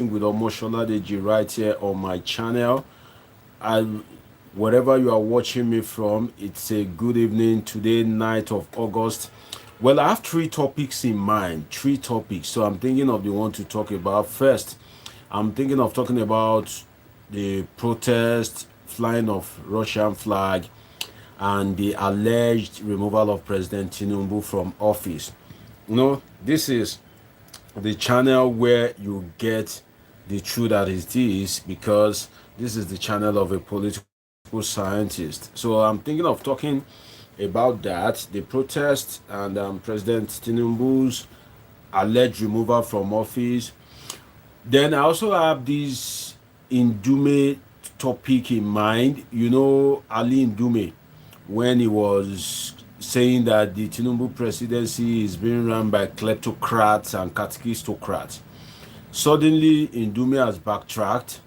with Omoshola Deji right here on my channel. I, wherever you are watching me from, it's a good evening today, night of August. Well, I have three topics in mind, three topics. So I'm thinking of the one to talk about first. I'm thinking of talking about the protest, flying of Russian flag, and the alleged removal of President Tinubu from office. This is the channel where you get the truth that it is, because this is the channel of a political scientist. So I'm thinking of talking about that, the protest, and President Tinubu's alleged removal from office. Then I also have this Indume topic in mind. Ali Indume, when he was saying that the Tinubu presidency is being run by kleptocrats and catechistocrats. Suddenly, Indume has backtracked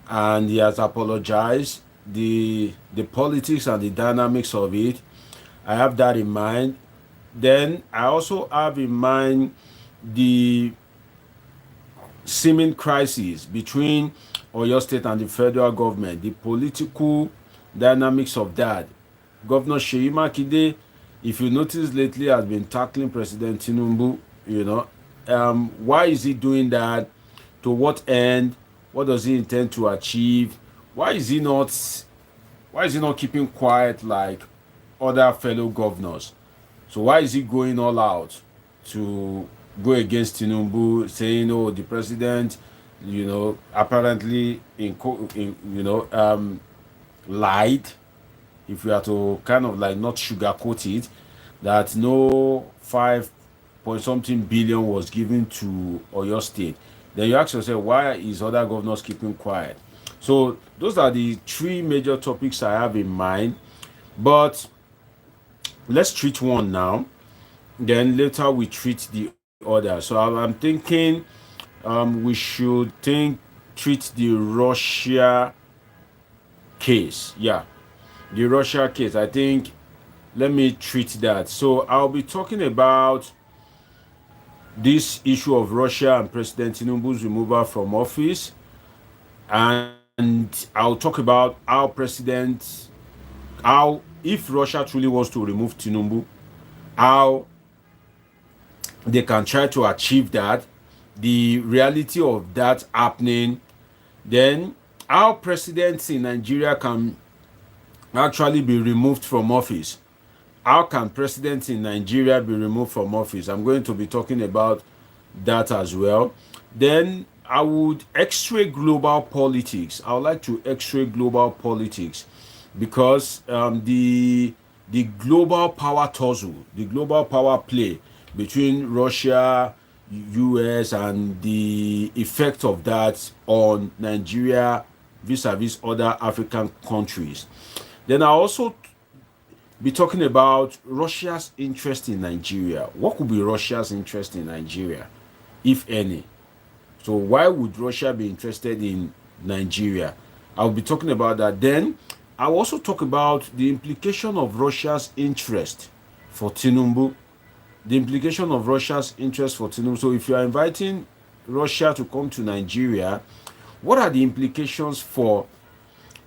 and he has apologized. The politics and the dynamics of it, I have that in mind. Then I also have in mind the seeming crisis between Oyo State and the federal government, the political dynamics of that. Governor Seyi Makinde, if you notice lately, has been tackling President Tinubu. Why is he doing that? To what end? What does he intend to achieve? Why is he not? Why is he not keeping quiet like other fellow governors? So why is he going all out to go against Tinubu, saying, "Oh, the president, apparently lied." If we are to kind of like not sugarcoat it, that no 5 point something billion was given to Oyo State, then you ask yourself, why is other governors keeping quiet? So those are the three major topics I have in mind. But let's treat one now, then later we treat the other. So I'm thinking we should treat the Russia case. Yeah, the Russia case. I think let me treat that. So I'll be talking about this issue of Russia and President Tinubu's removal from office, and I'll talk about how if Russia truly wants to remove Tinubu, how they can try to achieve that, the reality of that happening, then how presidents in Nigeria can actually be removed from office. How can presidents in Nigeria be removed from office? I'm going to be talking about that as well. Then I would x-ray global politics. I would like to x-ray global politics because the global power tussle, the global power play between Russia, US, and the effect of that on Nigeria vis-a-vis other African countries. Then I also be talking about Russia's interest in Nigeria. What could be Russia's interest in Nigeria, if any? So why would Russia be interested in Nigeria? I'll be talking about that. Then I'll also talk about the implication of Russia's interest for Tinubu. The implication of Russia's interest for Tinubu. So if you are inviting Russia to come to Nigeria, what are the implications for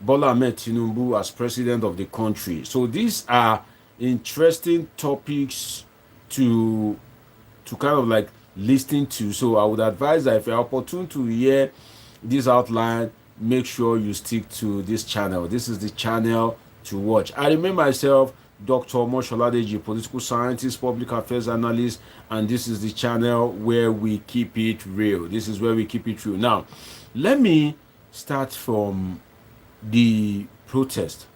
Bola Ahmed Tinubu as president of the country? So these are interesting topics to kind of like listen to. So I would advise that if you're opportune to hear this outline, make sure you stick to this channel. This is the channel to watch. I remain myself, Dr. Omoshola Deji, political scientist, public affairs analyst, and this is the channel where we keep it real. This is where we keep it real. Now, let me start from the protest.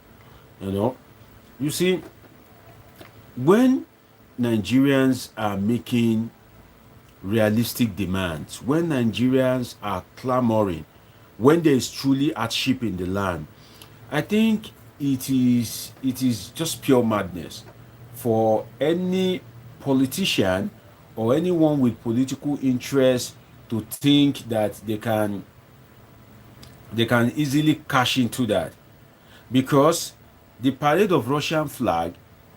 You see, when Nigerians are making realistic demands, when Nigerians are clamoring, when there is truly hardship in the land, I think it is just pure madness for any politician or anyone with political interest to think that they can easily cash into that, because the parade of Russian flag,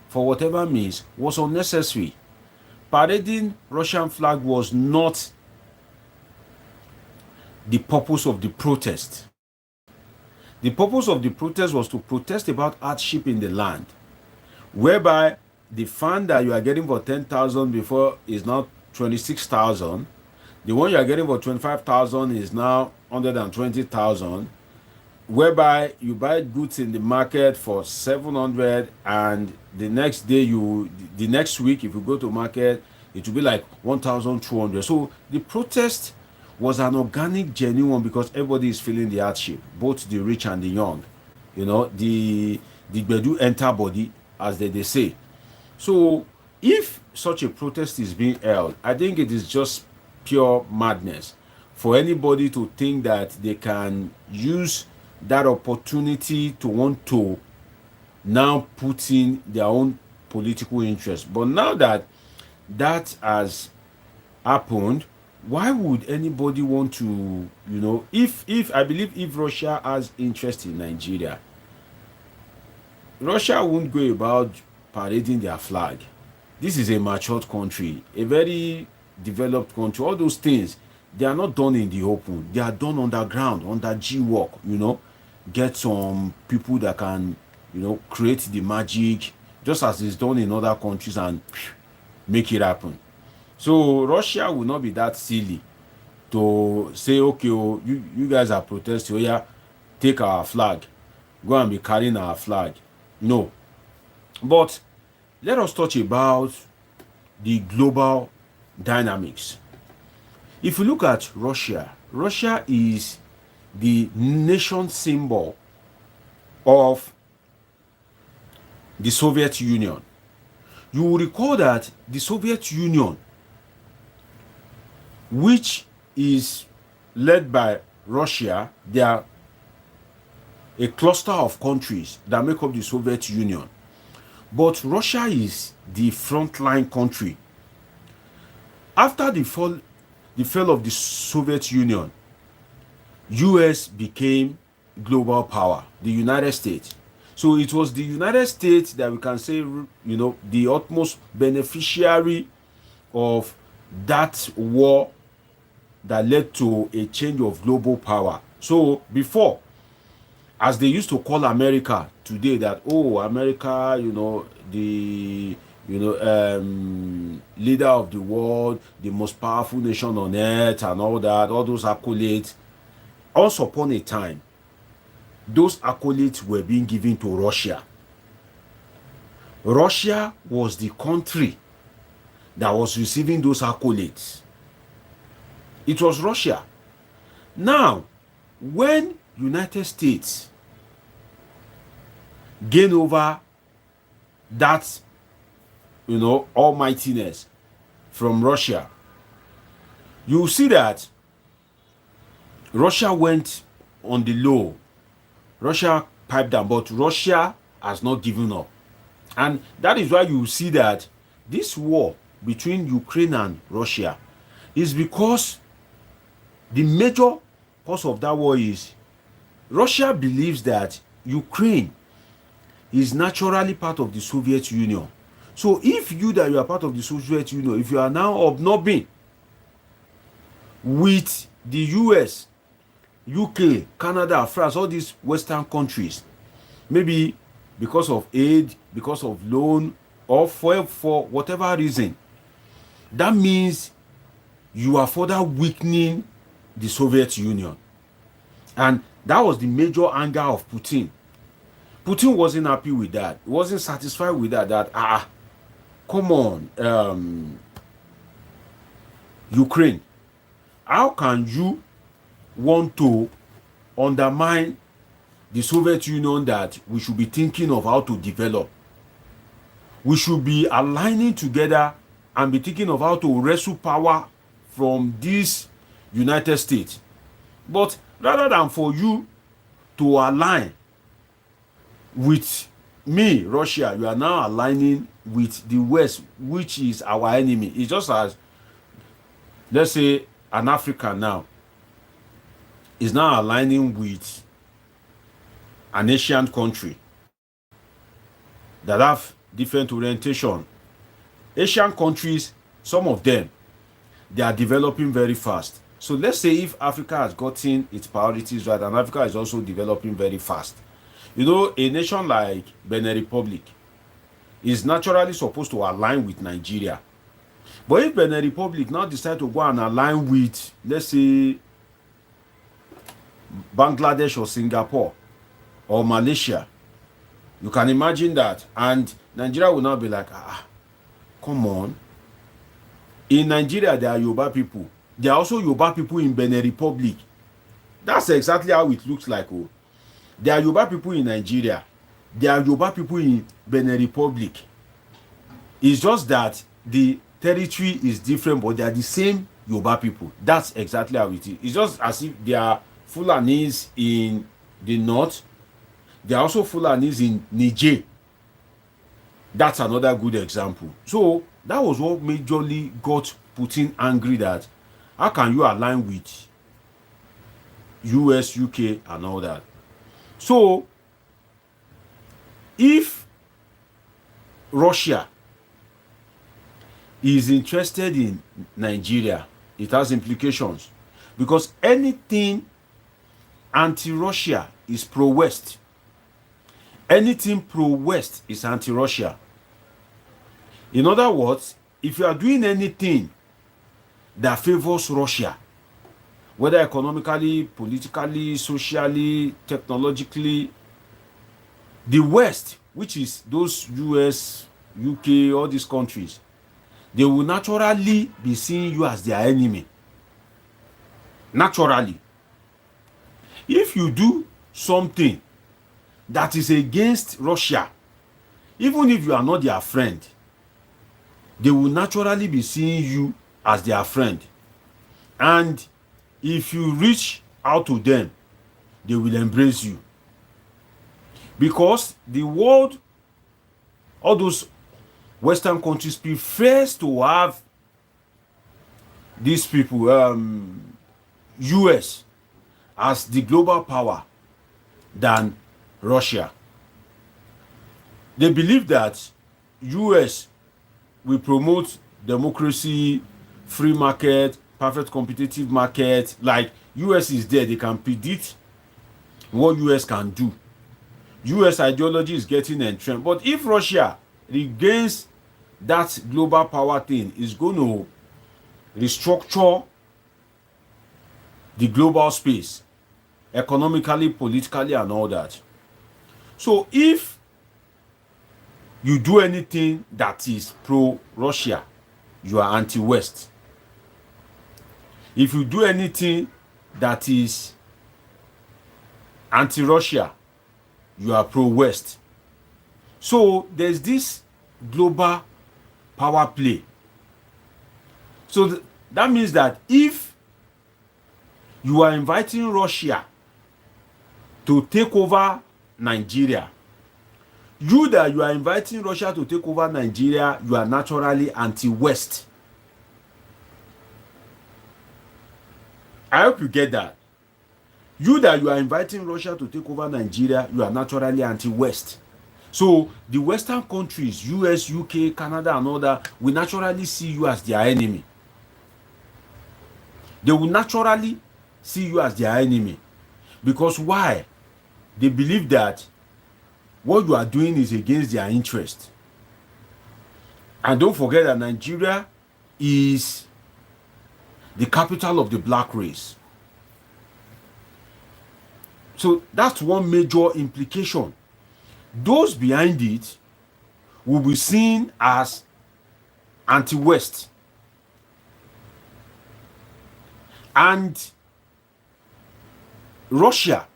for whatever means, was unnecessary. Parading Russian flag was not the purpose of the protest. The purpose of the protest was to protest about hardship in the land, whereby the fund that you are getting for 10,000 before is now 26,000. The one you are getting for 25,000 is now 120,000, whereby you buy goods in the market for 700, and the next week, if you go to market, it will be like 1,200. So the protest was an organic, genuine one, because everybody is feeling the hardship, both the rich and the young. The gbedu enter body, as they say. So if such a protest is being held, I think it is just pure madness for anybody to think that they can use that opportunity to want to now put in their own political interest. But now that that has happened, why would anybody want to, if I believe if Russia has interest in Nigeria, Russia won't go about parading their flag. This is a matured country, a very developed country. All those things, they are not done in the open. They are done underground, under G work, Get some people that can, create the magic, just as it's done in other countries, and make it happen. So Russia will not be that silly to say, okay, you guys are protesting, oh yeah, take our flag, go and be carrying our flag. No. But let us touch about the global dynamics. If you look at Russia, Russia is the nation symbol of the Soviet Union. You will recall that the Soviet Union, which is led by Russia, they are a cluster of countries that make up the Soviet Union. But Russia is the frontline country. After the fall of the Soviet Union, US became global power, the United States. So it was the United States that we can say, the utmost beneficiary of that war that led to a change of global power. So before, as they used to call America today, that, oh, America, the leader of the world, the most powerful nation on earth, and all that, all those accolades. Once upon a time, those accolades were being given to Russia. Russia was the country that was receiving those accolades. It was Russia. Now, when United States gain over that, almightiness from Russia, you see that Russia went on the low. Russia piped down, but Russia has not given up. And that is why you see that this war between Ukraine and Russia is because the major cause of that war is Russia believes that Ukraine is naturally part of the Soviet Union. So if you are part of the Soviet Union, if you are now obnobbing with the US, UK, Canada, France, all these Western countries, maybe because of aid, because of loan, or for whatever reason, that means you are further weakening the Soviet Union. And that was the major anger of Putin. Putin wasn't happy with that. He wasn't satisfied with that, come on, Ukraine, how can you want to undermine the Soviet Union that we should be thinking of how to develop? We should be aligning together and be thinking of how to wrestle power from this United States. But rather than for you to align with me, Russia, you are now aligning with the West, which is our enemy. It's just as, let's say, an African now is now aligning with an Asian country that have different orientation. Asian countries, some of them, they are developing very fast. So let's say if Africa has gotten its priorities right and Africa is also developing very fast, you know, a nation like Benin Republic is naturally supposed to align with Nigeria. But if Benin Republic now decide to go and align with, let's say, Bangladesh or Singapore or Malaysia, you can imagine that. And Nigeria will now be like, come on. In Nigeria, there are Yoruba people. There are also Yoruba people in Benin Republic. That's exactly how it looks like. Oh. There are Yoruba people in Nigeria. There are Yoruba people in Benin Republic. It's just that the territory is different, but they are the same Yoruba people. That's exactly how it is. It's just as if there are Fulanis in the north. There are also Fulanis in Niger. That's another good example. So that was what majorly got Putin angry, that how can you align with US, UK and all that. So if Russia is interested in Nigeria, it has implications, because anything anti-Russia is pro-West. Anything pro-West is anti-Russia. In other words, if you are doing anything that favors Russia, whether economically, politically, socially, technologically, the West, which is those US, UK, all these countries, they will naturally be seeing you as their enemy. Naturally. If you do something that is against Russia, even if you are not their friend, they will naturally be seeing you as their friend. And if you reach out to them, they will embrace you. Because the world, all those Western countries prefers to have these people, US, as the global power than Russia. They believe that US will promote democracy, free market, perfect competitive market. Like US is there, they can predict what US can do. US ideology is getting entrenched. But if Russia regains that global power thing, is going to restructure the global space economically, politically and all that. So if you do anything that is pro-Russia, you are anti-West. If you do anything that is anti-Russia, you are pro-West. So there's this global power play. So that means that if you are inviting Russia to take over Nigeria, you are inviting Russia to take over Nigeria, you are naturally anti-West. I hope you get that. You are inviting Russia to take over Nigeria, you are naturally anti-West. So the Western countries, US, UK, Canada and all that, will naturally see you as their enemy. They will naturally see you as their enemy. Because why? They believe that what you are doing is against their interest. And don't forget that Nigeria is the capital of the black race. So that's one major implication. Those behind it will be seen as anti-West. And Russia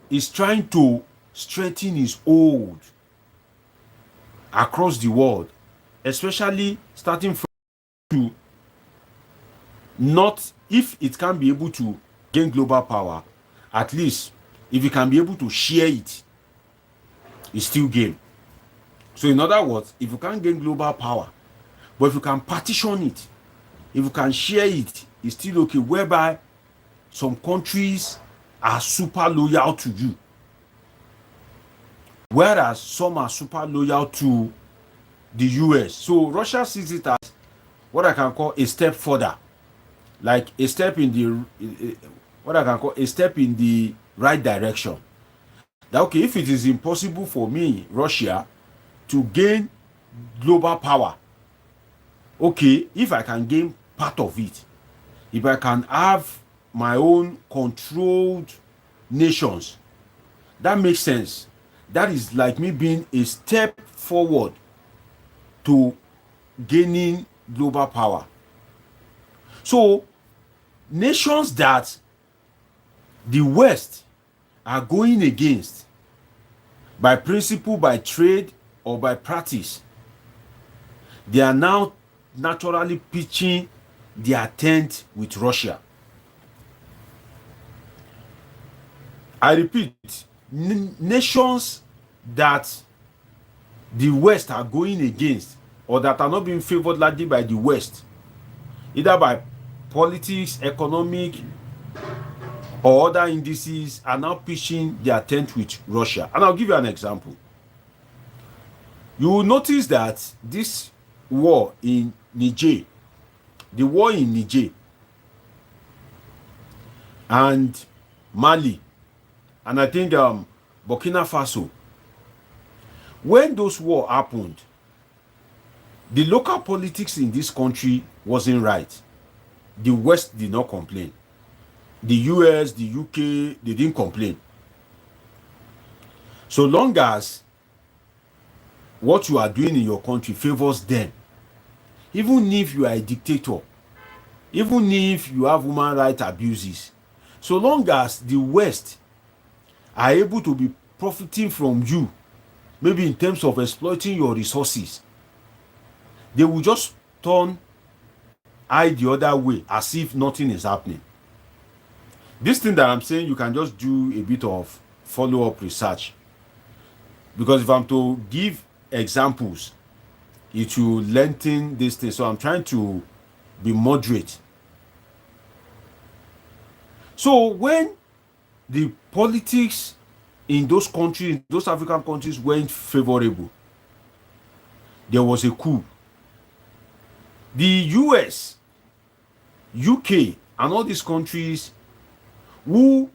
is trying to strengthen its hold across the world, especially starting from to not, if it can be able to gain global power, at least if it can be able to share it, it's still gain. So in other words, if you can't gain global power, but if you can partition it, if you can share it, it's still okay, whereby some countries are super loyal to you, whereas some are super loyal to the US. So Russia sees it as what I can call a step further. like a step in the what I can call a step in the right direction. That okay, if it is impossible for me, Russia, to gain global power, okay, if I can gain part of it, if I can have my own controlled nations, that makes sense. That is like me being a step forward to gaining global power. So, nations that the West are going against by principle, by trade, or by practice, they are now naturally pitching their tent with Russia. I repeat, nations that the West are going against or that are not being favored largely by the West, either by politics, economic, or other indices, are now pitching their tent with Russia. And I'll give you an example. You will notice that this war in Niger, the war in Niger and Mali, and I think Burkina Faso, when those wars happened, the local politics in this country wasn't right. The West did not complain. The US, the UK, they didn't complain. So long as what you are doing in your country favors them, even if you are a dictator, even if you have human rights abuses, so long as the West are able to be profiting from you, maybe in terms of exploiting your resources, they will just turn eye the other way as if nothing is happening. This thing that I'm saying, you can just do a bit of follow-up research, because if I'm to give examples, it will lengthen this thing. So I'm trying to be moderate. So when the politics in those countries, those African countries, weren't favorable, there was a coup. The US, UK, and all these countries who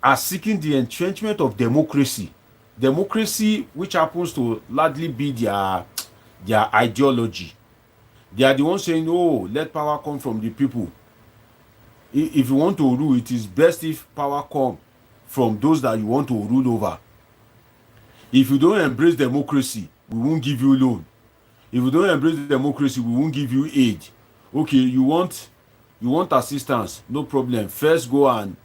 are seeking the entrenchment of democracy, which happens to largely be their ideology. They are the ones saying, oh, let power come from the people. If you want to rule, it is best if power come from those that you want to rule over. If you don't embrace democracy, we won't give you loan. If you don't embrace democracy, we won't give you aid. Okay, you want assistance, no problem. First, go and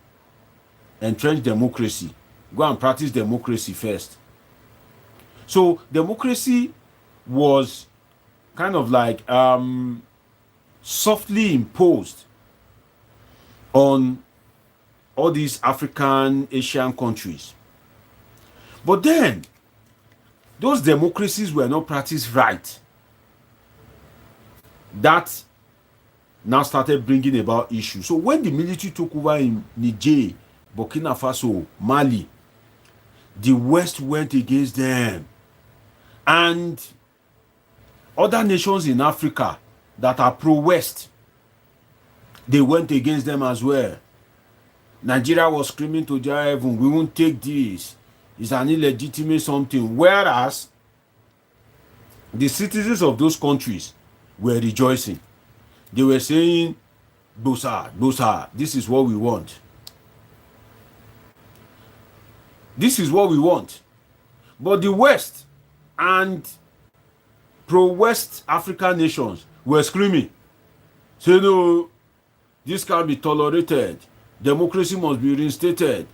entrench democracy. Go and practice democracy first. So democracy was kind of like softly imposed on all these African, Asian countries. But then, those democracies were not practiced right. That now started bringing about issues. So when the military took over in Niger, Burkina Faso, Mali, the West went against them. And other nations in Africa that are pro-West, they went against them as well. Nigeria was screaming to their heaven, we won't take this. It's an illegitimate something. Whereas the citizens of those countries were rejoicing. They were saying, Bosa, this is what we want. This is what we want. But the West and pro-West African nations were screaming, saying, no, this can't be tolerated. Democracy must be reinstated.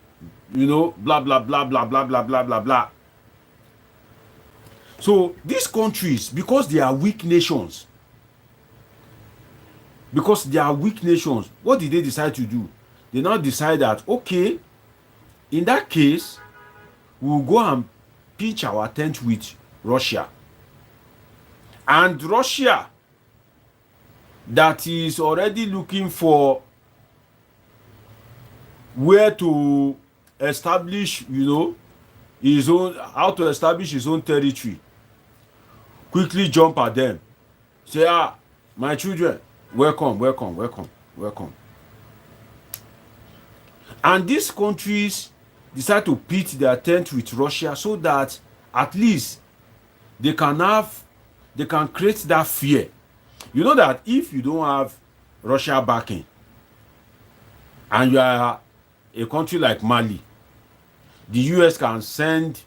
You know, blah, blah, blah, blah, blah, blah, blah, blah, blah. So these countries, because they are weak nations, what did they decide to do? They now decide that, okay, in that case, we'll go and pitch our tent with Russia. And Russia, that is already looking for where to establish, how to establish his own territory, quickly jump at them. Say, my children, welcome. Welcome. And these countries decide to pit their tent with Russia so that at least they can create that fear. You know that if you don't have Russia backing and you are a country like Mali, the US can send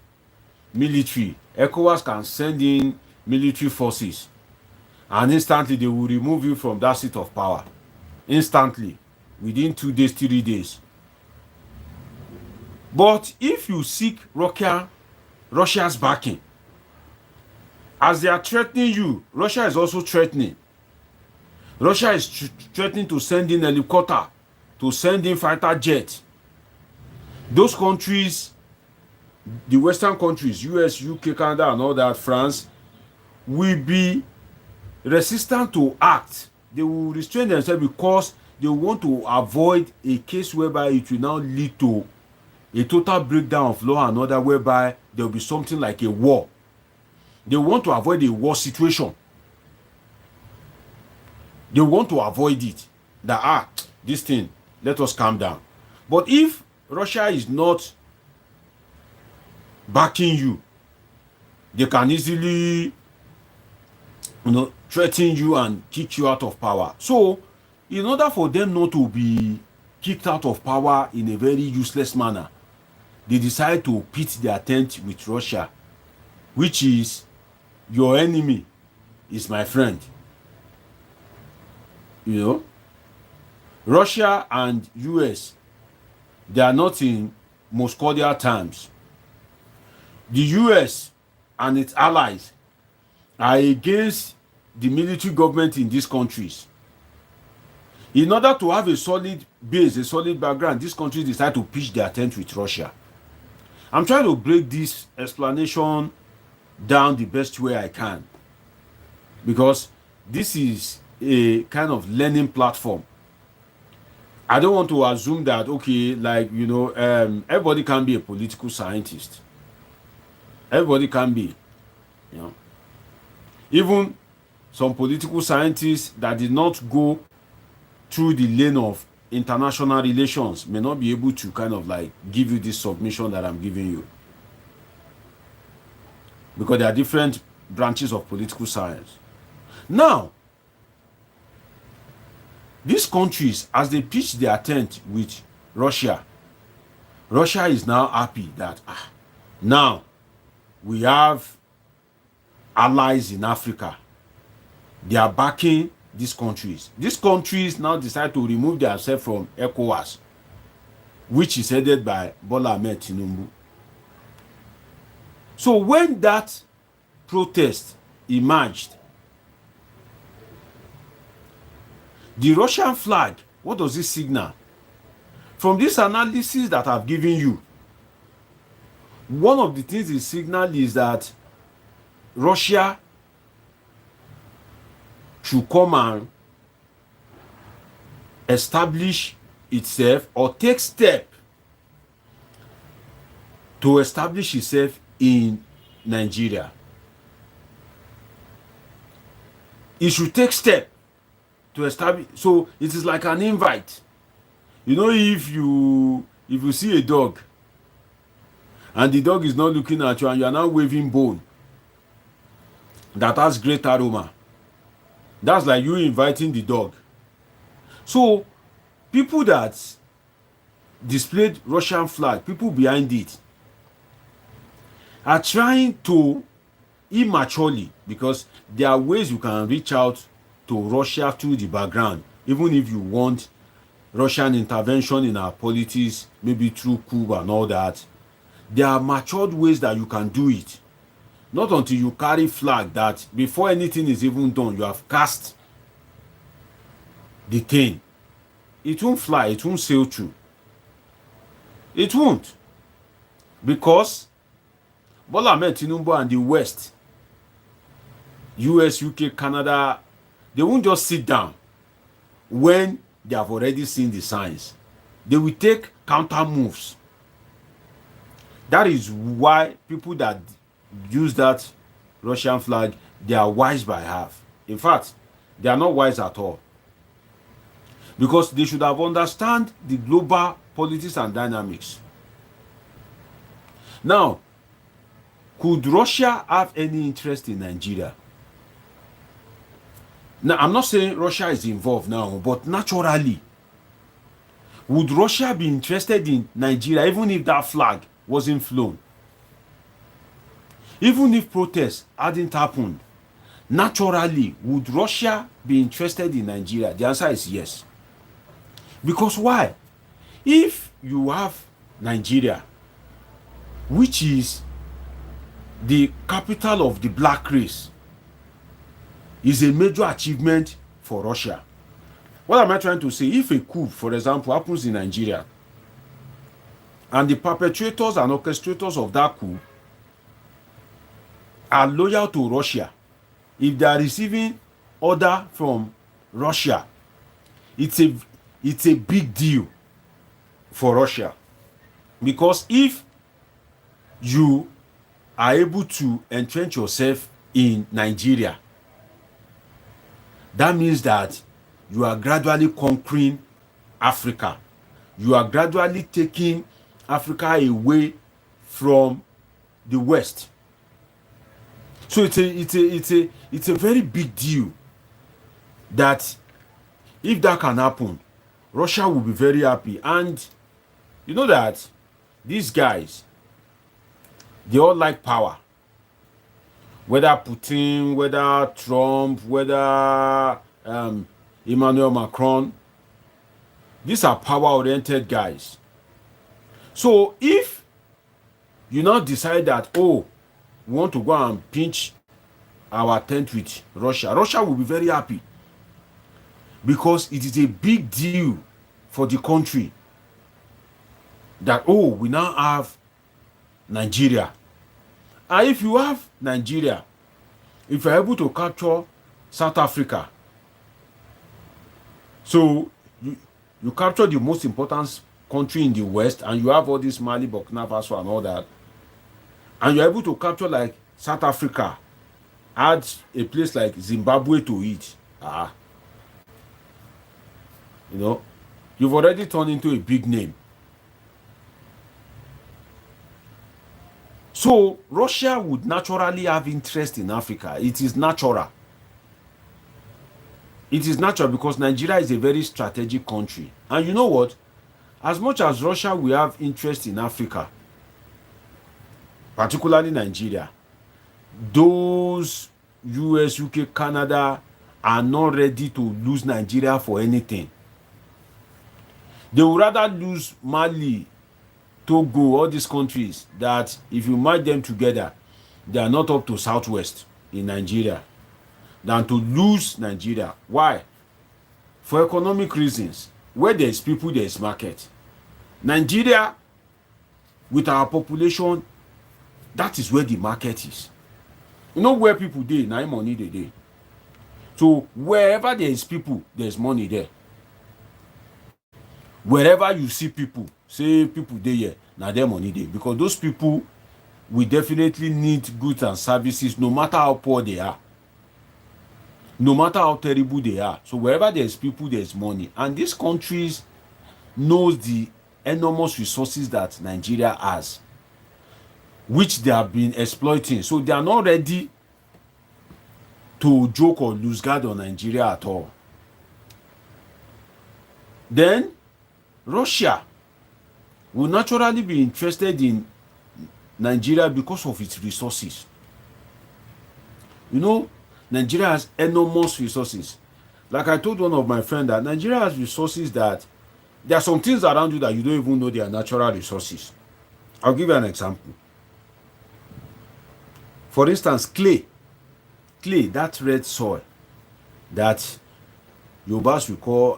military, ECOWAS can send in military forces, and instantly they will remove you from that seat of power. Instantly, within 2 days, 3 days. But if you seek Russia's backing, as they are threatening you, Russia is also threatening. Russia is threatening to send in helicopter, to send in fighter jet. Those countries, the Western countries, US, UK, Canada, and all that, France, will be resistant to act. They will restrain themselves because they want to avoid a case whereby it will now lead to a total breakdown of law and order, whereby there will be something like a war. They want to avoid a war situation. They want to avoid it. That, this thing, let us calm down. But if Russia is not backing you, they can easily, threaten you and kick you out of power. So, in order for them not to be kicked out of power in a very useless manner, they decide to pit their tent with Russia, which is your enemy is my friend. Russia and US, they are not in most cordial terms. The US and its allies are against the military government in these countries. In order to have a solid base, a solid background, these countries decide to pitch their tent with Russia. I'm trying to break this explanation down the best way I can, because this is a kind of learning platform. I don't want to assume that, okay, like, everybody can be a political scientist. Everybody can be, even some political scientists that did not go through the lane of international relations may not be able to kind of like give you this submission that I'm giving you, because there are different branches of political science. Now, these countries, as they pitch their tent with Russia, Russia is now happy that now we have allies in Africa. They are backing these countries. These countries now decide to remove themselves from ECOWAS, which is headed by Bola Ahmed Tinubu. So when that protest emerged, the Russian flag, what does it signal? From this analysis that I've given you, one of the things it signals is that Russia should come and establish itself or take step to establish itself in Nigeria. It should take step to establish. So it is like an invite. If you see a dog and the dog is not looking at you and you are now waving bone that has great aroma, that's like you inviting the dog. So people that displayed Russian flag, people behind it, are trying to immaturely, because there are ways you can reach out to Russia through the background, even if you want Russian intervention in our politics, maybe through coup and all that. There are matured ways that you can do it. Not until you carry flag that before anything is even done, you have cast the thing. It won't fly, it won't sail through. It won't. Because Bola Ahmed Tinubu and the West, US, UK, Canada, they won't just sit down when they have already seen the signs. They will take counter moves. That is why people that use that Russian flag, they are wise by half. In fact, they are not wise at all. because they should have understand the global politics and dynamics. Now, could Russia have any interest in Nigeria? Now, I'm not saying Russia is involved now, but naturally, would Russia be interested in Nigeria even if that flag wasn't flown? Even if protests hadn't happened, naturally, would Russia be interested in Nigeria? The answer is yes. Because why? If you have Nigeria, which is the capital of the black race, is a major achievement for Russia. What am I trying to say? If a coup, for example, happens in Nigeria, and the perpetrators and orchestrators of that coup are loyal to Russia, if they are receiving order from Russia, it's a big deal for Russia. Because if you are able to entrench yourself in Nigeria, that means that you are gradually conquering Africa. You are gradually taking Africa away from the West. So it's a very big deal that if that can happen, Russia will be very happy. And you know that these guys, they all like power. Whether Putin, whether Trump, whether Emmanuel Macron, these are power-oriented guys. So if you now decide that, oh, we want to go and pinch our tent with Russia, Russia will be very happy, because it is a big deal for the country that, oh, we now have Nigeria. And if you have Nigeria, if you're able to capture South Africa, so you capture the most important country in the West, and you have all this Mali, Burkina Faso and all that, and you're able to capture like South Africa, add a place like Zimbabwe to it, you know, you've already turned into a big name. So Russia would naturally have interest in Africa. It is natural. It is natural because Nigeria is a very strategic country. And you know what? As much as Russia will have interest in Africa, particularly Nigeria, those US, UK, Canada are not ready to lose Nigeria for anything. They would rather lose Mali, Togo, all these countries, that if you match them together, they are not up to southwest in Nigeria, than to lose Nigeria. Why? For economic reasons. Where there is people, there is market. Nigeria, with our population, that is where the market is. You know where people dey, na money they dey. So wherever there is people, there is money there. Wherever you see people, say people dey here, na there money dey, because those people will definitely need goods and services, no matter how poor they are, no matter how terrible they are. So wherever there is people, there is money. And these countries knows the enormous resources that Nigeria has, which they have been exploiting. So they are not ready to joke or lose guard on Nigeria at all. Then Russia will naturally be interested in Nigeria because of its resources. You know, Nigeria has enormous resources. Like I told one of my friends, that Nigeria has resources that there are some things around you that you don't even know they are natural resources. I'll give you an example. For instance, clay, that red soil that Yorubas will call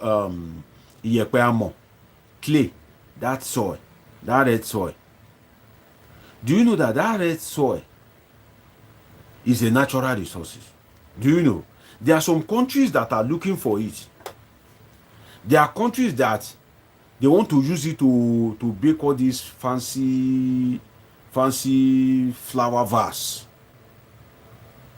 Iyepe, clay, that soil, that red soil. Do you know that red soil is a natural resource? Do you know? There are some countries that are looking for it. There are countries that they want to use it to bake all these fancy flower vase,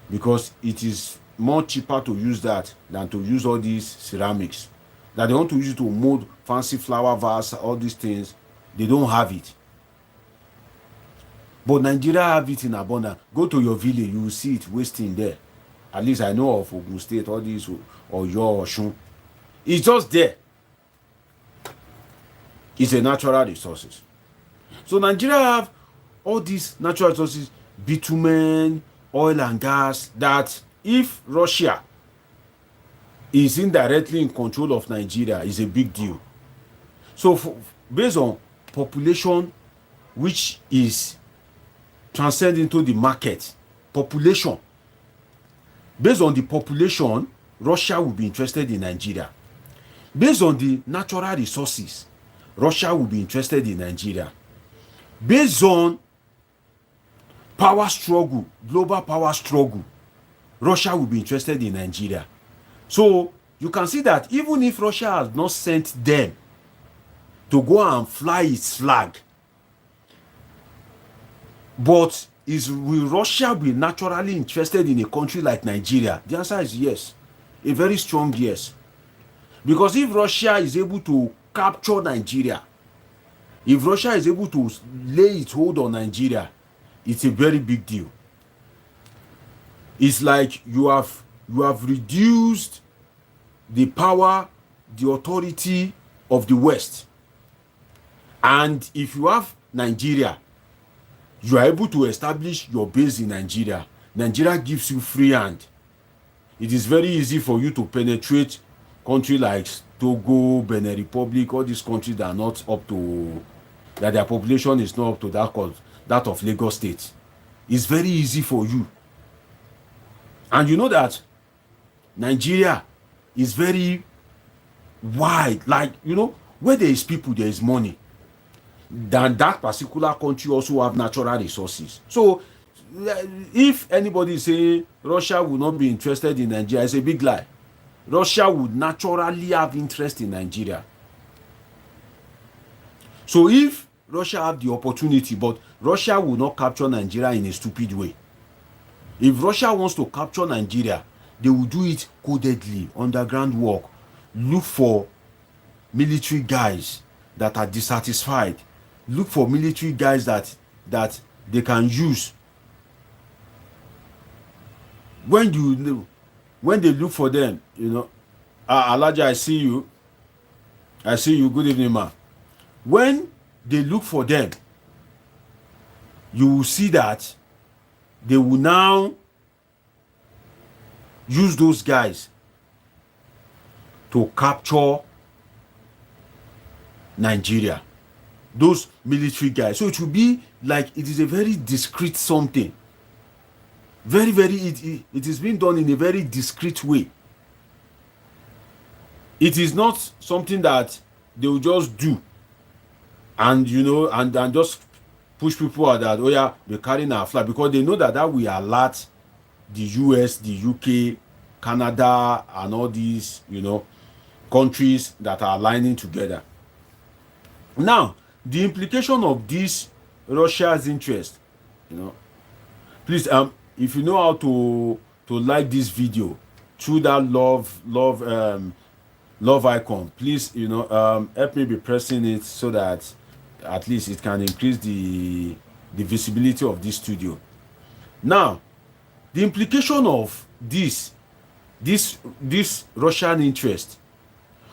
because it is more cheaper to use that than to use all these ceramics. that they want to use it to mold fancy flower vase, all these things, they don't have it. But Nigeria have it in abundance. Go to your village, you will see it wasting there. At least I know of Ogun State, all these, or your Osun. It's just there. It's a natural resources. So Nigeria have all these natural resources, bitumen, oil and gas, that if Russia is indirectly in control of Nigeria, is a big deal. So based on population, which is transcend into the market, population, based on the population, Russia will be interested in Nigeria. Based on the natural resources, Russia will be interested in Nigeria. Based on power struggle, global power struggle, Russia will be interested in Nigeria. So you can see that even if Russia has not sent them to go and fly its flag, but will Russia be naturally interested in a country like Nigeria? The answer is yes. A very strong yes. Because if Russia is able to capture Nigeria, if Russia is able to lay its hold on Nigeria, it's a very big deal. It's like you have reduced the power, the authority of the West. And if you have Nigeria, you are able to establish your base in Nigeria. Nigeria gives you free hand. It is very easy for you to penetrate countries like Togo, Benin Republic, all these countries that are not up to, that their population is not up to that of Lagos State. It's very easy for you. And you know that Nigeria is very wide. Like, you know, where there is people, there is money. Then that particular country also have natural resources. So if anybody is saying Russia will not be interested in Nigeria, it's a big lie. Russia would naturally have interest in Nigeria. So if Russia have the opportunity, but Russia will not capture Nigeria in a stupid way. If Russia wants to capture Nigeria, they will do it codedly, underground work. Look for military guys that are dissatisfied. Look for military guys that they can use. When they look for them, you know, Alaja, I see you. Good evening, ma. When they look for them, you will see that they will now use those guys to capture Nigeria. Those military guys. So it will be like it is a very discreet something. Very, very, it is being done in a very discreet way. It is not something that they will just do and, you know, and just push people out that, oh yeah, we're carrying our flag, because they know that will alert the US, the UK, Canada, and all these, you know, countries that are aligning together. Now, the implication of this Russia's interest, you know, please, if you know how to like this video through that love icon, please, you know, help me be pressing it so that at least it can increase the visibility of this studio. Now, the implication of this Russian interest,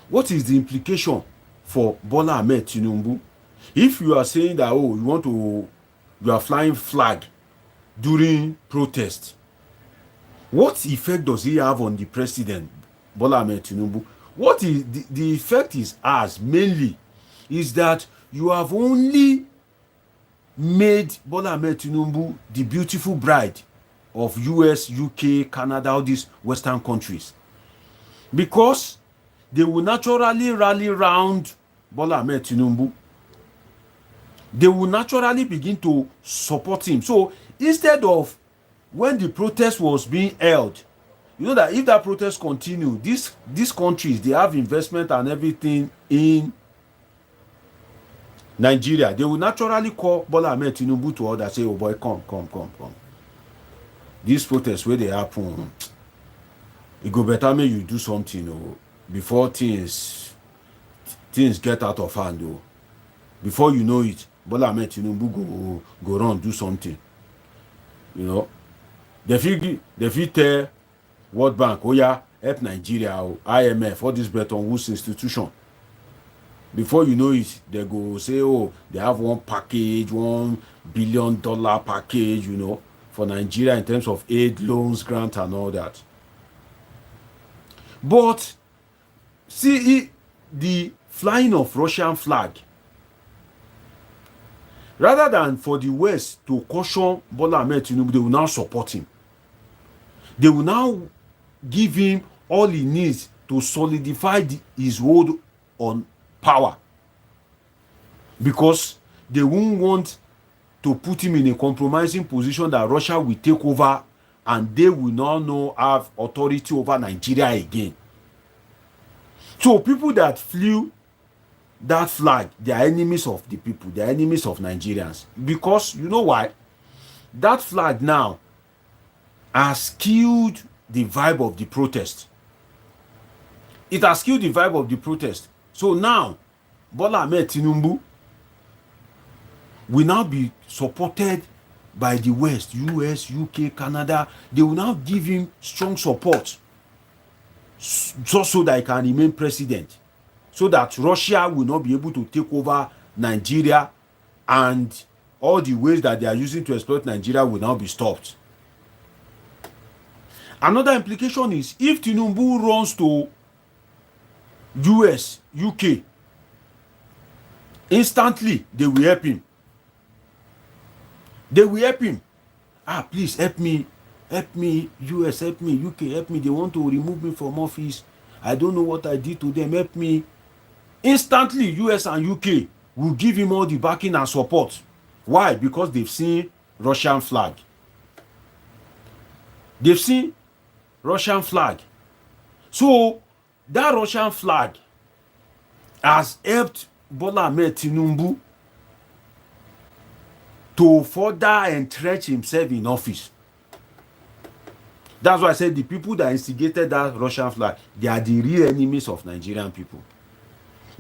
what is the implication for Bola Ahmed Tinubu? If you are saying that, oh, you are flying flag during protest, what effect does he have on the president, Bola Ahmed Tinubu? What is the effect is as mainly is that you have only made Bola Ahmed Tinubu the beautiful bride of US, UK, Canada, all these Western countries, because they will naturally rally round Bola Ahmed Tinubu. They will naturally begin to support him. So instead of when the protest was being held, you know that if that protest continue, these countries, they have investment and everything in Nigeria, they will naturally call Bola Ahmed Tinubu to order, say, oh boy, come. This protest where they happen, it go better make you do something, before things things get out of hand though. Before you know it, Bola Ahmed Tinubu go run do something. You know, they fit tell World Bank, oh yeah, help Nigeria, IMF, all this Bretton Woods institution. Before you know it, they go say, oh, they have one package, $1 billion package, you know, for Nigeria in terms of aid, loans, grant, and all that. But see the flying of Russian flag, rather than for the West to caution Bola Ahmed Tinubu, they will now support him. They will now give him all he needs to solidify his hold on power, because they won't want to put him in a compromising position that Russia will take over and they will not have authority over Nigeria again. So people that flew that flag, they are enemies of the people, they are enemies of Nigerians. Because you know why? That flag now has killed the vibe of the protest. It has killed the vibe of the protest. So now, Bola Ahmed Tinubu will now be supported by the West, US, UK, Canada. They will now give him strong support just so that he can remain president, so that Russia will not be able to take over Nigeria, and all the ways that they are using to exploit Nigeria will now be stopped. Another implication is, if Tinubu runs to US, UK, instantly they will help him. They will help him. Please help me, US, help me, UK, help me. They want to remove me from office. I don't know what I did to them. Help me. Instantly, US and UK will give him all the backing and support. Why? Because they've seen Russian flag. They've seen Russian flag. So that Russian flag has helped Bola Ahmed Tinubu to further entrench himself in office. That's why I said the people that instigated that Russian flag, they are the real enemies of Nigerian people.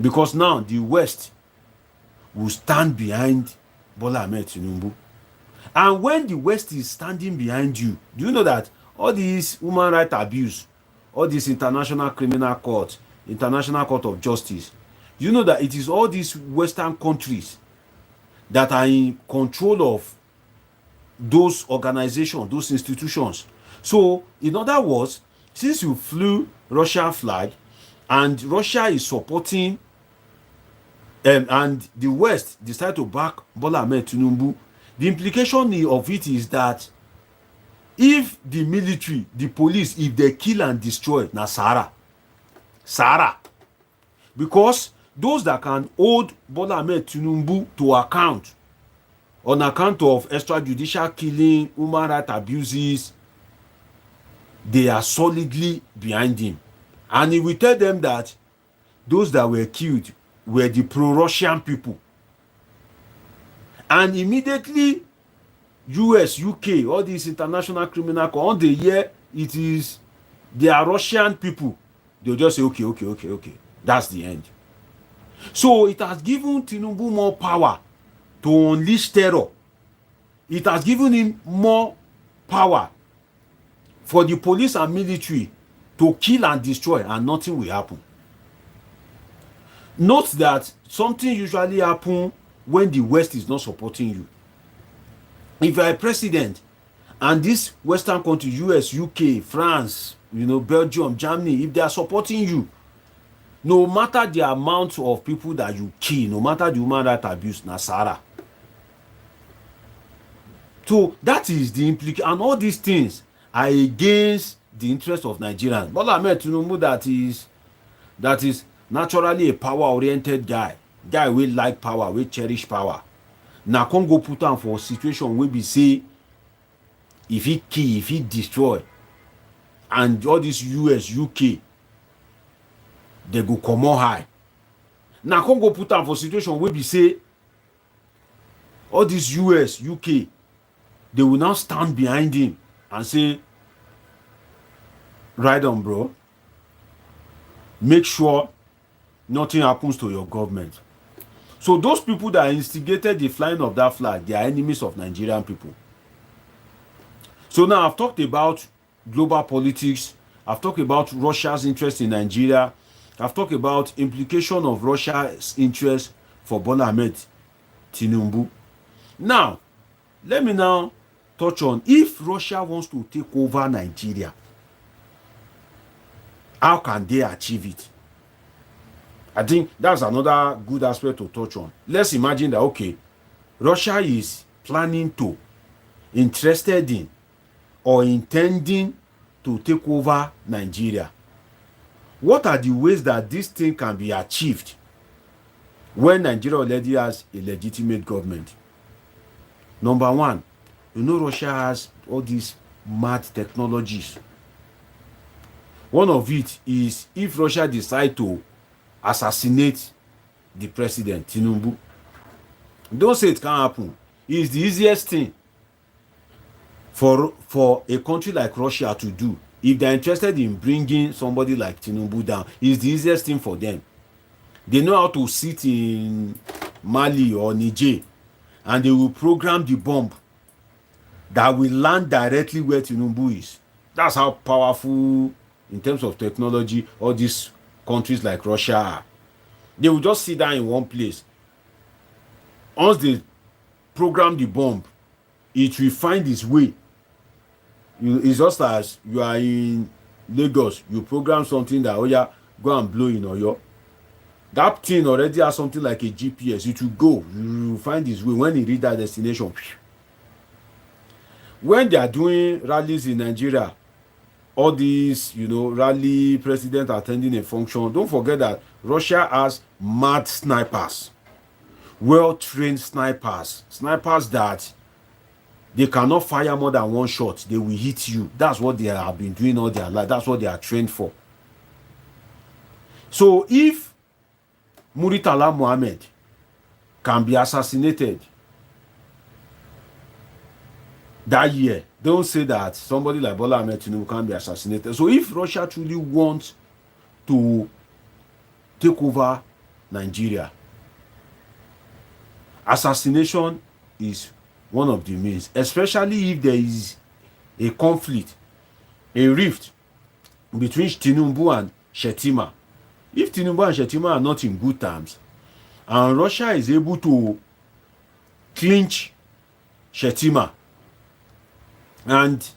Because now the West will stand behind Bola Ahmed Tinubu. And when the West is standing behind you, do you know that all these human rights abuse, all this International Criminal Court, International Court of Justice, you know that it is all these Western countries that are in control of those organizations, those institutions. So, in other words, since you flew Russian flag and Russia is supporting and the West decided to back Bola Ahmed Tinubu, the implication of it is that if the military, the police, if they kill and destroy, na Sahara. Because those that can hold Bola Ahmed Tinubu to account on account of extrajudicial killing, human rights abuses, they are solidly behind him. And he will tell them that those that were killed were the pro-Russian people. And immediately, US, UK, all these international criminal court, on the year they are Russian people, they'll just say, okay. That's the end. So it has given Tinubu more power to unleash terror. It has given him more power for the police and military to kill and destroy, and nothing will happen. Note that something usually happens when the West is not supporting you. If you are a president and this Western country, US, UK, France, Belgium, Germany, if they are supporting you, no matter the amount of people that you kill, no matter the human rights abuse, na Sahara. So that is the implication, and all these things are against the interest of Nigerians. Bola Ahmed Tinubu, that is naturally a power-oriented guy wey like power, wey cherish power. Na come go put am for a situation wey be say if he kill, if he destroy, and all this US, UK, they go comot high. Na come go put am for situation wey be say all this US, UK, they will now stand behind him and say, right on, bro. Make sure nothing happens to your government. So those people that instigated the flying of that flag, they are enemies of Nigerian people. So now I've talked about global politics. I've talked about Russia's interest in Nigeria. I've talked about implication of Russia's interest for Bola Ahmed Tinubu. Now, let me now touch on if Russia wants to take over Nigeria, how can they achieve it? I think that's another good aspect to touch on. Let's imagine that, okay, Russia is planning to, interested in, or intending to take over Nigeria. What are the ways that this thing can be achieved when Nigeria already has a legitimate government? Number one, you know Russia has all these mad technologies. One of it is if Russia decide to assassinate the president, Tinubu. Don't say it can't happen. It's the easiest thing for a country like Russia to do. If they're interested in bringing somebody like Tinubu down, it's the easiest thing for them. They know how to sit in Mali or Niger and they will program the bomb that will land directly where Tinubu is. That's how powerful in terms of technology all these countries like Russia are. They will just sit down in one place. Once they program the bomb, it will find its way. It's just as you are in Lagos, you program something that, oh yeah, go and blow in Oyo. That thing already has something like a GPS. It will go, you will find its way. When you reach that destination, when they are doing rallies in Nigeria, all these, rally, president attending a function, don't forget that Russia has mad snipers, well-trained snipers that they cannot fire more than one shot. They will hit you. That's what they have been doing all their life. That's what they are trained for. So if Muritala Mohammed can be assassinated that year, don't say that somebody like Bola Ahmed Tinubu can be assassinated. So if Russia truly wants to take over Nigeria, assassination is one of the means, especially if there is a conflict, a rift between Tinubu and Shetima. If Tinubu and Shetima are not in good terms, and Russia is able to clinch Shetima, and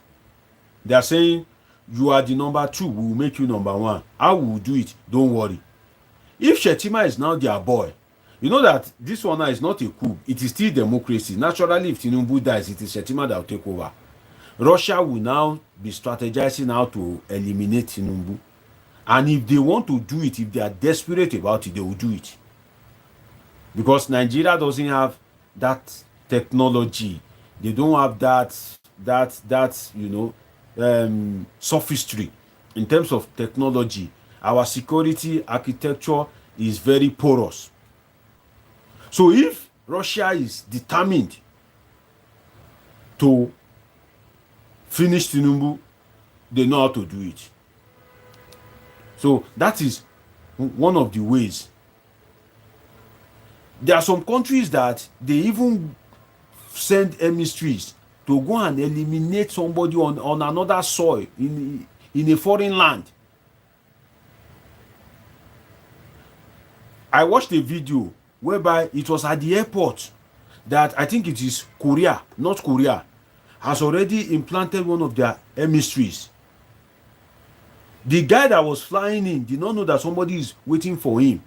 they are saying, you are the number 2, we will make you number 1. How we will do it, don't worry. If Shetima is now their boy, you know that this one now is not a coup. It is still democracy. Naturally, if Tinubu dies, it is Shetima that will take over. Russia will now be strategizing how to eliminate Tinubu. And if they want to do it, if they are desperate about it, they will do it. Because Nigeria doesn't have that technology. They don't have that sophistry in terms of technology. Our security architecture is very porous. So if Russia is determined to finish Tinubu, they know how to do it. So that is one of the ways. There are some countries that they even send emissaries to go and eliminate somebody on another soil in a foreign land. I watched a video whereby it was at the airport that I think it is North Korea, has already implanted one of their emissaries. The guy that was flying in did not know that somebody is waiting for him.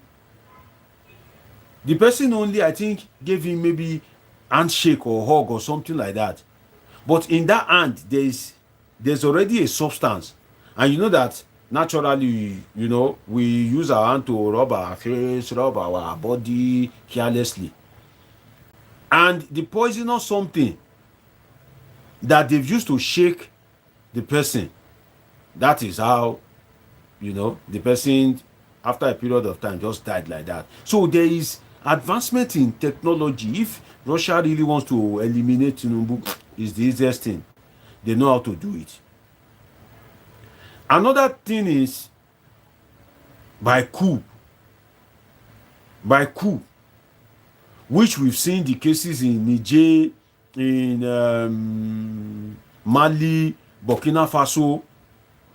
The person only, I think, gave him maybe handshake or hug or something like that. But in that hand, there's already a substance. And you know that naturally, we use our hand to rub our face, rub our body carelessly. And the poisonous something that they've used to shake the person, that is how, the person, after a period of time, just died like that. So there is advancement in technology. If Russia really wants to eliminate Tinubu, it's the easiest thing. They know how to do it. Another thing is by coup. by coup, which we've seen the cases in Niger, in Mali, Burkina Faso.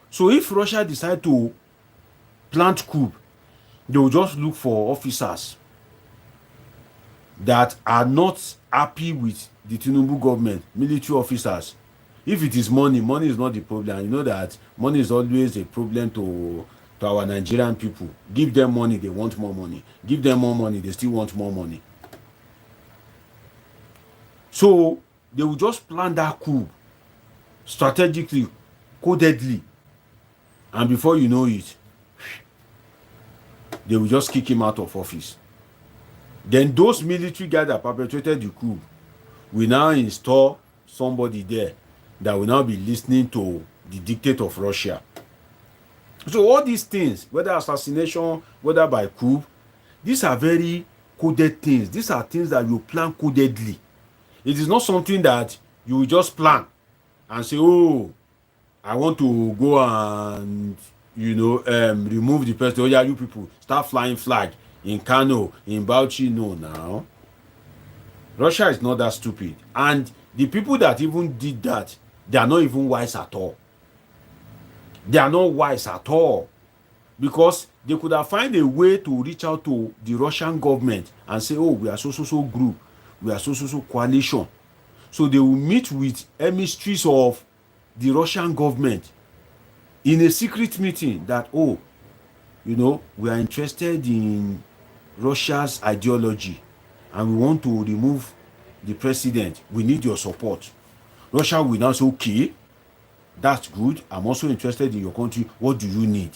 So if Russia decide to plant coup, they will just look for officers that are not happy with the Tinubu government, military officers. If it is money, money is not the problem. And you know that money is always a problem to our Nigerian people. Give them money, they want more money. Give them more money, they still want more money. So they will just plan that coup strategically, codedly, and before you know it, they will just kick him out of office. Then those military guys that perpetrated the coup will now install somebody there that will now be listening to the dictate of Russia. So all these things, whether assassination, whether by coup, these are very coded things. These are things that you plan codedly. It is not something that you just plan and say, oh, I want to go and, remove the president. Oh, yeah, you people, start flying flag in Kano, in Bauchi. No, now. Russia is not that stupid. And the people that even did that, they are not even wise at all. They are not wise at all. Because they could have found a way to reach out to the Russian government and say, oh, we are so group. We are so coalition. So they will meet with emissaries of the Russian government in a secret meeting that, oh, we are interested in Russia's ideology and we want to remove the president. We need your support. Russia will now say, okay, that's good. I'm also interested in your country. What do you need?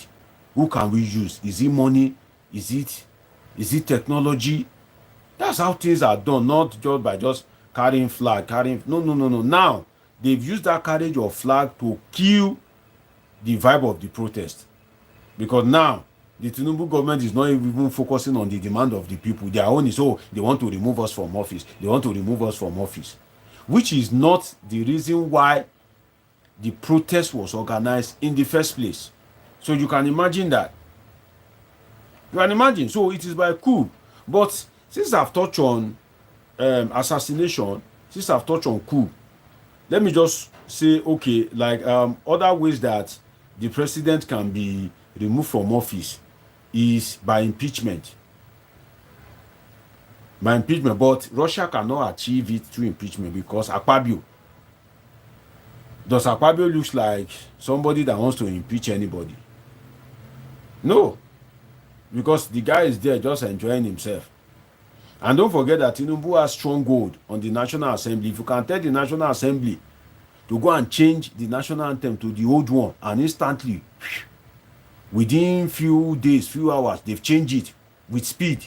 Who can we use? Is it money? Is it technology? That's how things are done, not just by just carrying flag, No. Now, they've used that carriage of flag to kill the vibe of the protest. Because now, the Tinubu government is not even focusing on the demand of the people. Their own is, oh, they want to remove us from office. They want to remove us from office. Which is not the reason why the protest was organized in the first place. So you can imagine that. You can imagine. So it is by coup. But since I've touched on assassination, since I've touched on coup, let me just say, okay, like other ways that the president can be removed from office is by impeachment. By impeachment, but Russia cannot achieve it through impeachment because Akpabio. Does Akpabio look like somebody that wants to impeach anybody? No, because the guy is there just enjoying himself. And don't forget that Tinubu has stronghold on the National Assembly. If you can tell the National Assembly to go and change the national anthem to the old one, and instantly, within few days, few hours, they've changed it with speed.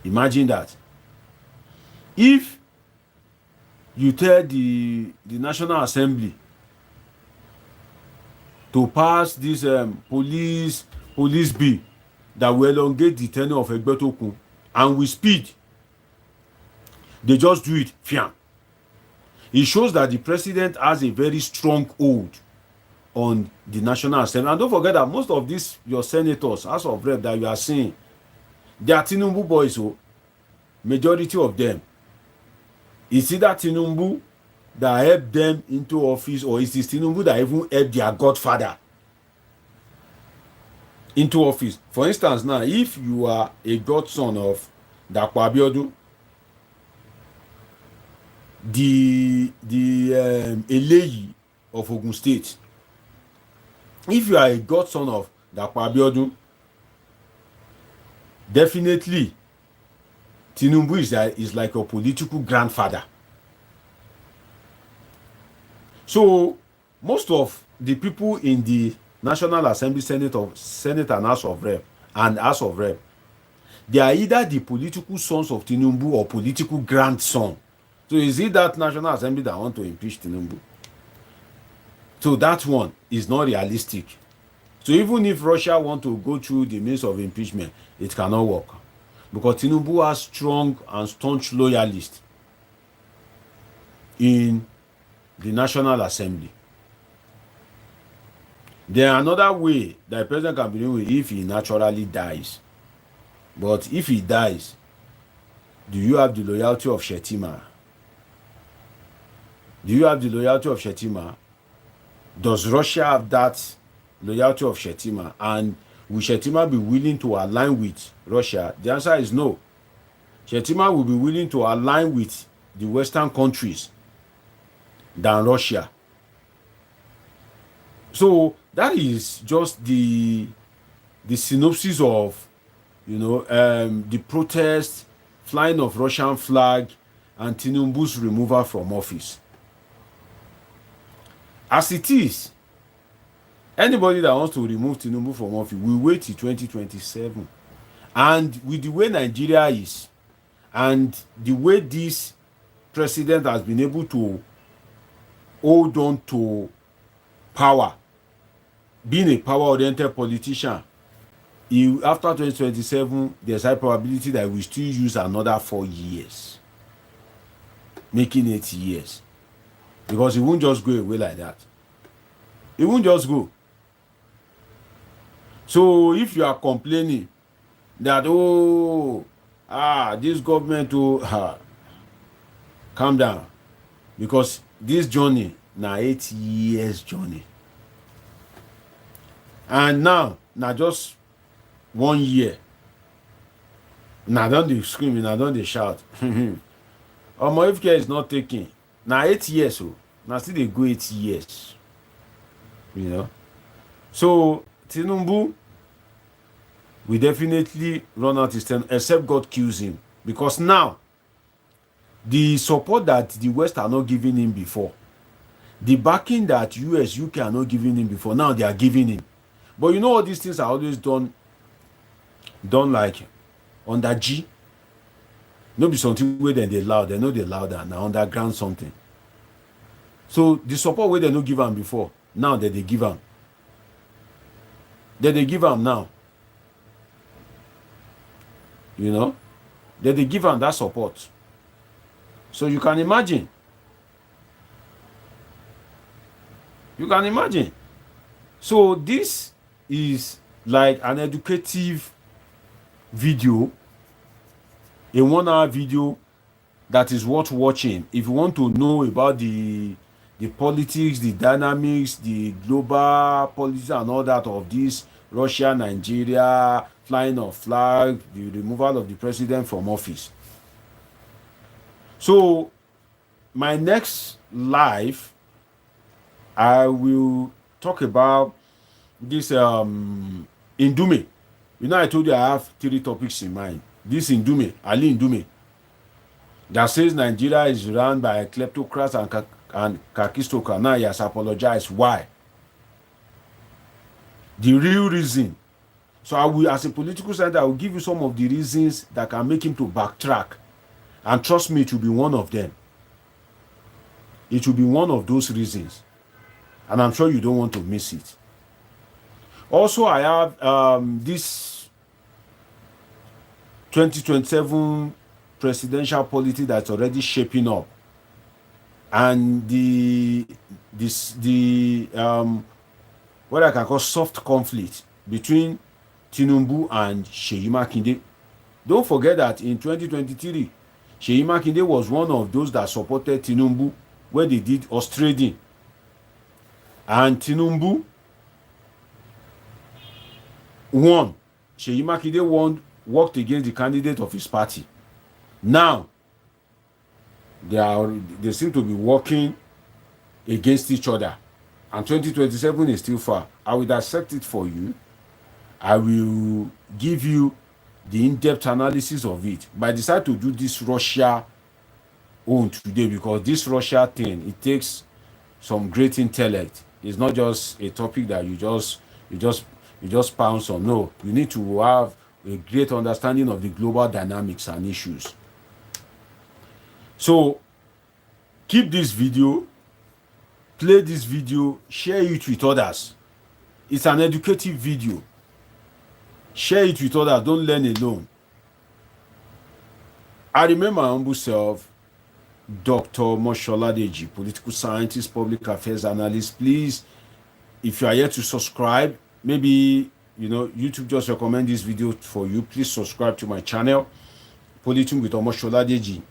Imagine that. If you tell the National Assembly to pass this police bill that will elongate the tenure of Egbetokun, and with speed, they just do it. Fiam. It shows that the president has a very strong hold on the National Assembly. And don't forget that most of these, your senators, House of Rep that you are seeing, they are Tinubu boys. So majority of them, is either Tinubu that helped them into office, or is it Tinubu that even helped their godfather into office. For instance, now, if you are a godson of Dapo Abiodun, the Eleyi of Ogun State, if you are a godson of Dapo Abiodun, definitely Tinubu is like a political grandfather. So most of the people in the National Assembly, Senate and House of Rep, they are either the political sons of Tinubu or political grandson. So is it that National Assembly that want to impeach Tinubu? So that one is not realistic. So even if Russia want to go through the means of impeachment, it cannot work. Because Tinubu has strong and staunch loyalists in the National Assembly. Then another way that the president can be doing if he naturally dies. But if he dies, do you have the loyalty of Shettima? Do you have the loyalty of Shettima? Does Russia have that loyalty of Shettima? And will Shettima be willing to align with Russia? The answer is no. Shettima will be willing to align with the Western countries than Russia. So that is just the synopsis of, the protest, flying of Russian flag, and Tinubu's removal from office. As it is, anybody that wants to remove Tinubu from office will wait till 2027. And with the way Nigeria is, and the way this president has been able to hold on to power, being a power-oriented politician, after 2027, there's high probability that we still use another 4 years, making 8 years. Because it won't just go away like that. It won't just go. So if you are complaining that, this government, calm down. Because this journey, now 8 years journey. And now just 1 year. Now don't they scream, now don't they shout. If care is not taking. Now 8 years, now still they go 8 years. So Tinubu will definitely run out his term, except God kills him. Because now, the support that the West are not giving him before, the backing that US, UK are not giving him before, now they are giving him. But all these things are always done like under G. No be something where they loud, they know they louder now underground something. So the support where they no give him before, now that they give him. That they give him now. That they give him that support. So you can imagine. So this is like an educative video, a 1 hour video that is worth watching if you want to know about the politics, the dynamics, the global politics and all that of this Russia, Nigeria, flying of flag, the removal of the president from office. So my next live, I will talk about this Indume. I told you I have 3 topics in mind. This Indume, Ali Indume, that says Nigeria is run by kleptocrats and kakistocrats. Now he has apologized. Why? The real reason. So I will, as a political scientist, I will give you some of the reasons that can make him to backtrack. And trust me, it will be one of them. It will be one of those reasons. And I'm sure you don't want to miss it. Also, I have this 2027 presidential polity that's already shaping up. And what I can call soft conflict between Tinubu and Seyi Makinde. Don't forget that in 2023, Seyi Makinde was one of those that supported Tinubu when they did horse trading. And Tinubu won. Seyi Makinde won, worked against the candidate of his party. Now, they seem to be working against each other. And 2027 is still far. I will dissect it for you. I will give you the in-depth analysis of it. But I decided to do this Russia own today because this Russia thing, it takes some great intellect. It's not just a topic that you just pounce on. No, you need to have a great understanding of the global dynamics and issues. So keep this video, play this video, share it with others. It's an educative video. Share it with others. Don't learn alone. I remember my humble self, Dr. Moshola Deji, political scientist, public affairs analyst. Please, if you are yet to subscribe, maybe YouTube just recommend this video for you. Please subscribe to my channel, Politum with Omosholadeji.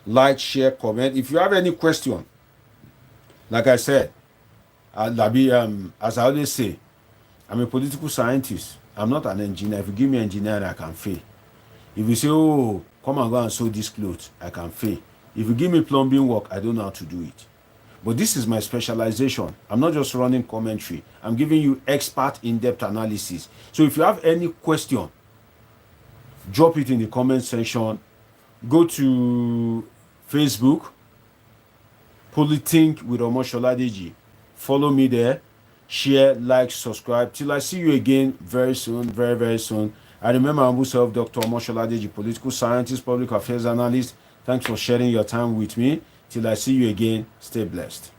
Like, share, comment. If you have any question, like I said, as I always say, I'm a political scientist. I'm not an engineer. If you give me engineering, I can fail. If you say, oh, come and go and sew this clothes, I can fail. If you give me plumbing work, I don't know how to do it. But this is my specialization. I'm not just running commentary. I'm giving you expert in-depth analysis. So if you have any question, drop it in the comment section. Go to Facebook, Politintk with Omosholadeji. Follow me there. Share, like, subscribe. Till I see you again very soon, very, very soon. I remember I'm myself, Dr. Omosholadeji, political scientist, public affairs analyst. Thanks for sharing your time with me. Till I see you again, stay blessed.